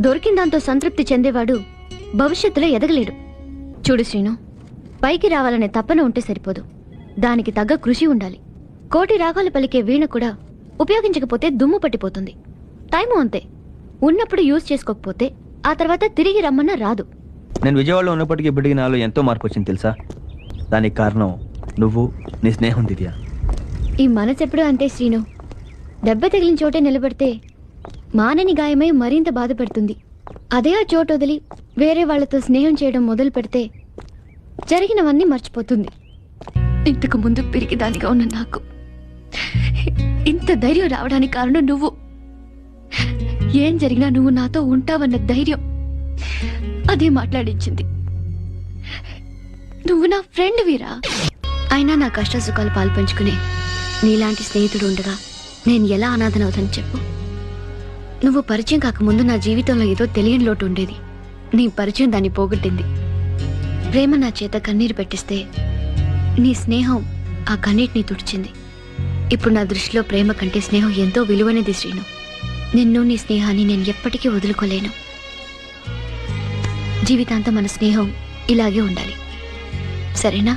దొరికిన దాంతో సంతృప్తి చెందేవాడు భవిష్యత్తులో ఎదగలేడు. చూడు శ్రీను, పైకి రావాలనే తపన ఉంటే సరిపోదు, దానికి తగ్గ కృషి ఉండాలి. కోటి రాగాలు పలికే వీణ కూడా ఉపయోగించకపోతే దుమ్ము పట్టిపోతుంది. టైము అంతే, ఉన్నప్పుడు యూజ్ చేసుకోకపోతే ఆ తర్వాత తిరిగి రమ్మన్నా రాదు. నేను విజయవాడలో ఉన్నప్పటికీ ఇప్పటికీ నాలో ఎంతో మార్పు వచ్చింది తెలుసా. దానికి కారణం నువ్వు, నీ స్నేహం దివ్య. ఈ మనసెప్పుడు అంతే శ్రీను, దెబ్బ తగిలిన చోటే నిలబడితే మానని గాయమై మరింత బాధపడుతుంది. అదే ఆ చోటు వదిలి వేరే వాళ్లతో స్నేహం చేయడం మొదలు పెడితే జరిగినవన్నీ మర్చిపోతుంది. ఇంతకు ముందు పిరికిదానిగా ఉన్న నాకు ఇంత ధైర్యం రావడానికి కారణం నువ్వు. ఏం జరిగినా నువ్వు నాతో ఉంటావన్న ధైర్యం అదే మాట్లాడించింది. నువ్వు నా ఫ్రెండ్ వీరా. అయినా నా కష్ట సుఖాలు పాల్పంచుకునే నీలాంటి స్నేహితుడు ఉండగా నేను ఎలా అనాథనవుతాను చెప్పు. నువ్వు పరిచయం కాకముందు నా జీవితంలో ఏదో తెలియని లోటు ఉండేది. నీ పరిచయం దాన్ని పోగొట్టింది. ప్రేమ నా చేత కన్నీరు పెట్టిస్తే నీ స్నేహం ఆ కన్నీటిని తుడిచింది. ఇప్పుడు నా దృష్టిలో ప్రేమ కంటే స్నేహం ఎంతో విలువైనది శ్రీను. నిన్ను, నీ స్నేహాన్ని నేను ఎప్పటికీ వదులుకోలేను. జీవితాంతం మన స్నేహం ఇలాగే ఉండాలి, సరేనా?